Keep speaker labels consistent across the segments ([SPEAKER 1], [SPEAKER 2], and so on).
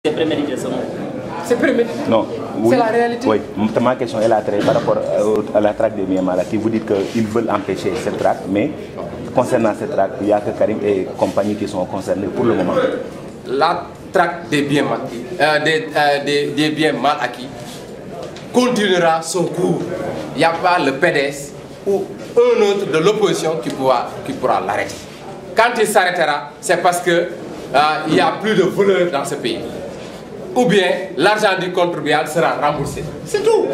[SPEAKER 1] C'est prémédité selon vous?
[SPEAKER 2] C'est prémédité.
[SPEAKER 3] Non. Oui,
[SPEAKER 2] c'est la réalité.
[SPEAKER 3] Oui, ma question est là par rapport à la traque des biens mal acquis. Vous dites qu'ils veulent empêcher cette traque, mais concernant cette traque, il n'y a que Karim et compagnie qui sont concernés pour le moment.
[SPEAKER 2] La traque des biens des biens mal acquis continuera son cours. Il n'y a pas le PDS ou un autre de l'opposition qui pourra l'arrêter. Quand il s'arrêtera, c'est parce que il n'y a plus de voleurs dans ce pays. Ou bien l'argent du contribuable sera remboursé. C'est tout.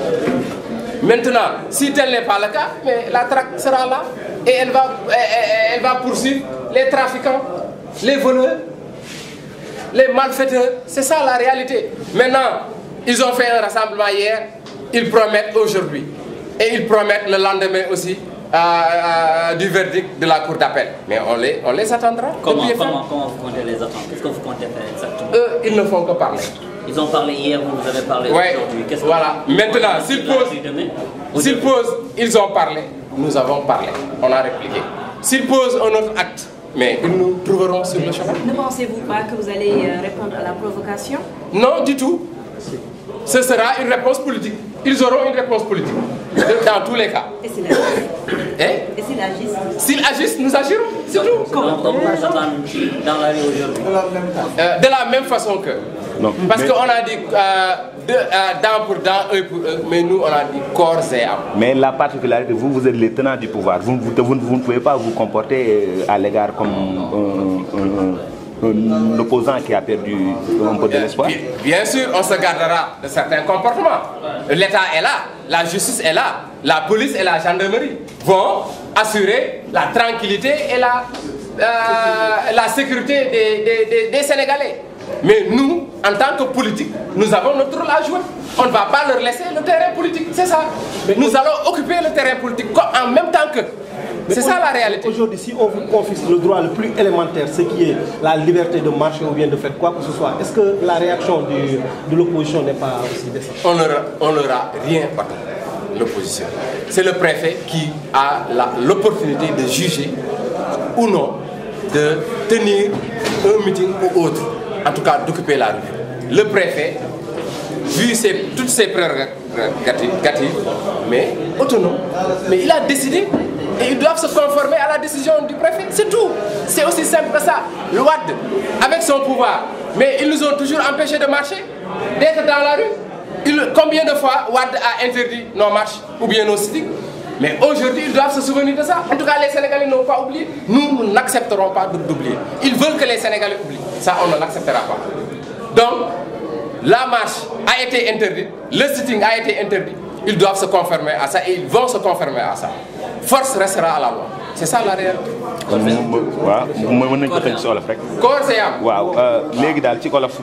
[SPEAKER 2] Maintenant, si tel n'est pas le cas, mais la traque sera là et elle va poursuivre les trafiquants, les voleurs, les malfaiteurs. C'est ça la réalité. Maintenant, ils ont fait un rassemblement hier, ils promettent aujourd'hui et ils promettent le lendemain aussi du verdict de la cour d'appel. Mais on les attendra.
[SPEAKER 1] Comment vous comptez les attendre? Qu'est-ce que vous comptez faire exactement?
[SPEAKER 2] Eux, ils ne font que parler.
[SPEAKER 1] Ils ont parlé hier, vous avez parlé aujourd'hui.
[SPEAKER 2] Voilà. Maintenant, s'ils posent, ils ont parlé, nous avons parlé, on a répliqué. S'ils posent un autre acte, mais ils nous trouveront sur le chemin.
[SPEAKER 4] Ne pensez-vous pas que vous allez répondre à la provocation?
[SPEAKER 2] Non, du tout. Ce sera une réponse politique. Ils auront une réponse politique, dans tous les cas.
[SPEAKER 4] Et s'ils agissent?
[SPEAKER 2] Et
[SPEAKER 4] s'ils agissent?
[SPEAKER 2] S'ils agissent, nous agirons. C'est tout.
[SPEAKER 1] Comment on va s'attendre dans la rue aujourd'hui?
[SPEAKER 2] De la même façon que...
[SPEAKER 3] Non,
[SPEAKER 2] parce qu'on a dit dent pour dent, œil pour œil, mais nous on a dit corps et âme.
[SPEAKER 3] Mais la particularité, vous êtes les tenants du pouvoir. Vous ne pouvez pas vous comporter à l'égard comme un opposant qui a perdu un peu de l'espoir.
[SPEAKER 2] Bien sûr, on se gardera de certains comportements. L'État est là, la justice est là, la police et la gendarmerie vont assurer la tranquillité et la sécurité des Sénégalais. Mais nous, en tant que politiques, nous avons notre rôle à jouer. On ne va pas leur laisser le terrain politique, c'est ça. Nous allons occuper le terrain politique en même temps que... C'est ça la réalité.
[SPEAKER 5] Aujourd'hui, si on vous confisque le droit le plus élémentaire, ce qui est la liberté de marcher ou bien de faire quoi que ce soit, est-ce que la réaction de l'opposition n'est pas aussi décente?
[SPEAKER 2] On n'aura rien battu, l'opposition. C'est le préfet qui a l'opportunité de juger ou non de tenir un meeting ou autre, en tout cas d'occuper la rue. Le préfet, vu toutes ses prérogatives, mais autonome, mais il a décidé et ils doivent se conformer à la décision du préfet, c'est tout. C'est aussi simple que ça. Le Wade, avec son pouvoir, mais ils nous ont toujours empêchés de marcher, d'être dans la rue. Combien de fois Wade a interdit nos marches ou bien nos sittings? Mais aujourd'hui, ils doivent se souvenir de ça. En tout cas, les Sénégalais n'ont pas oublié. Nous n'accepterons pas d'oublier. Ils veulent que les Sénégalais oublient. Ça, on ne l'acceptera pas. Donc, la marche a été interdite, le sitting a été interdit. Ils doivent se conformer à ça et ils vont se conformer à ça. Force restera à la loi. C'est ça la réalité.
[SPEAKER 3] waaw mën nañu ko tënk si olof rek.
[SPEAKER 2] Corps et âme.
[SPEAKER 3] waaw léegi daal ci olof